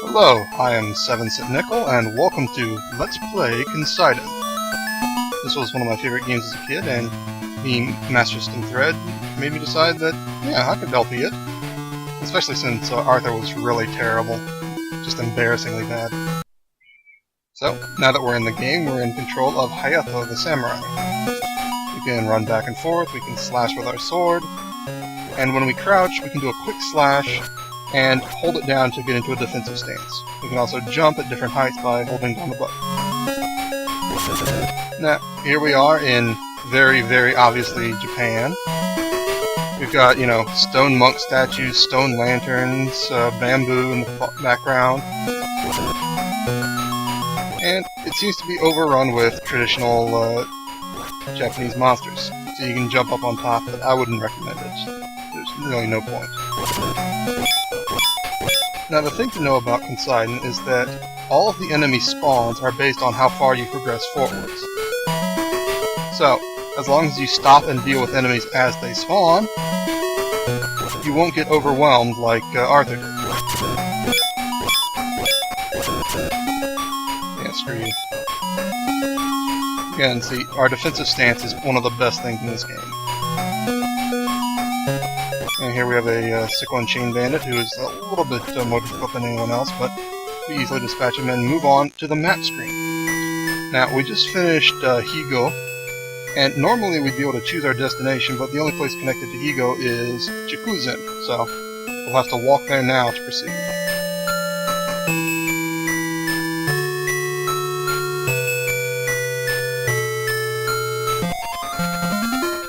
Hello, I am 7 Nickel, and welcome to Let's Play Kenseiden. This was one of my favorite games as a kid, and the Master System thread made me decide that, yeah, I could LP it. Especially since Arthur was really terrible. Just embarrassingly bad. So, now that we're in the game, we're in control of Hayato, the samurai. We can run back and forth, we can slash with our sword, and when we crouch, we can do a quick slash, and hold it down to get into a defensive stance. We can also jump at different heights by holding down the button. Now, here we are in very, very obviously Japan. We've got, you know, stone monk statues, stone lanterns, bamboo in the background. And it seems to be overrun with traditional Japanese monsters. So you can jump up on top, but I wouldn't recommend it. There's really no point. Now the thing to know about Kenseiden is that all of the enemy spawns are based on how far you progress forwards. So, as long as you stop and deal with enemies as they spawn, you won't get overwhelmed like Arthur did. Yeah, screw you. Again, see, our defensive stance is one of the best things in this game. And here we have a sickle and chain bandit who is a little bit more difficult than anyone else, but we easily dispatch him and move on to the map screen. Now, we just finished Higo, and normally we'd be able to choose our destination, but the only place connected to Higo is Chikuzen, so we'll have to walk there now to proceed.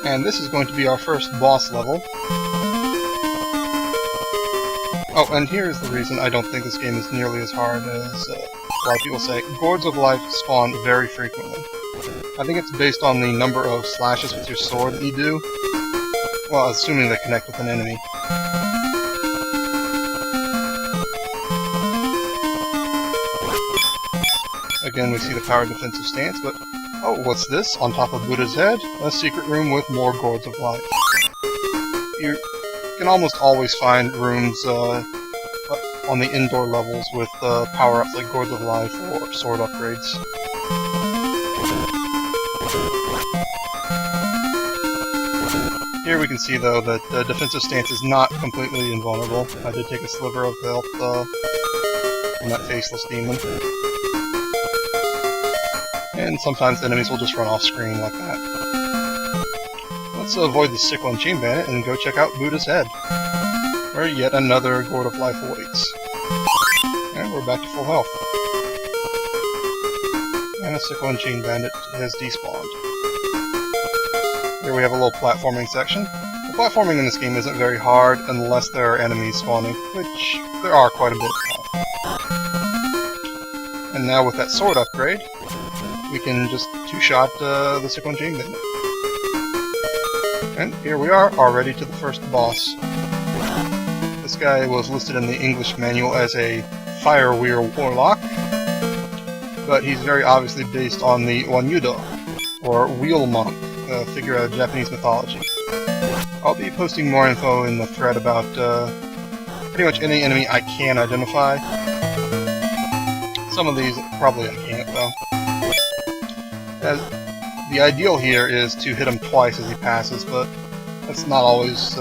And this is going to be our first boss level. Oh, and here is the reason I don't think this game is nearly as hard as a lot of people say. Gourds of Life spawn very frequently. I think it's based on the number of slashes with your sword that you do. Well, assuming they connect with an enemy. Again, we see the power defensive stance, but... oh, what's this? On top of Buddha's head? A secret room with more Gourds of Life. You can almost always find rooms on the indoor levels with power-ups like Gourds of Life or sword upgrades. Here we can see, though, that the defensive stance is not completely invulnerable. I did take a sliver of health from that faceless demon. And sometimes enemies will just run off screen like that. Let's avoid the sickle and chain bandit and go check out Buddha's head, where yet another Gourd of Life awaits. And we're back to full health. And the sickle and chain bandit has despawned. Here we have a little platforming section. The platforming in this game isn't very hard unless there are enemies spawning, which there are quite a bit of. And now with that sword upgrade, we can just two-shot the sickle and chain bandit. And here we are, already to the first boss. This guy was listed in the English manual as a fire wheel warlock, but he's very obviously based on the Wanyudo, or wheel monk, a figure out of Japanese mythology. I'll be posting more info in the thread about pretty much any enemy I can identify. Some of these probably I can't, though. The ideal here is to hit him twice as he passes, but that's not always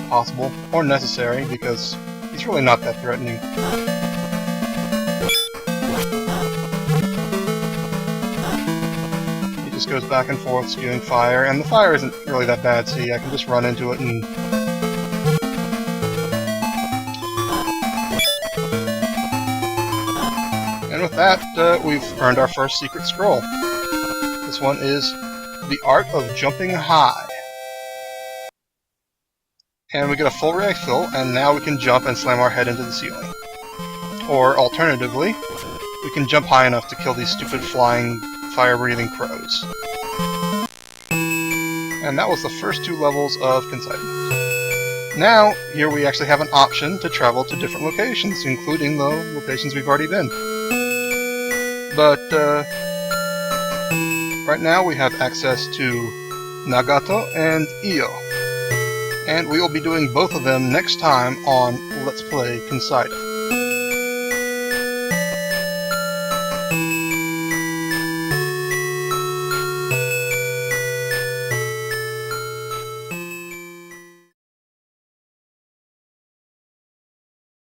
possible, or necessary, because he's really not that threatening. He just goes back and forth spewing fire, and the fire isn't really that bad, see, I can just run into it and... and with that, we've earned our first secret scroll. This one is The Art of Jumping High. And we get a full refill, and now we can jump and slam our head into the ceiling. Or, alternatively, we can jump high enough to kill these stupid flying, fire-breathing crows. And that was the first two levels of Kenseiden. Now, here we actually have an option to travel to different locations, including the locations we've already been. But, right now we have access to Nagato and Iyo. And we will be doing both of them next time on Let's Play Kenseiden.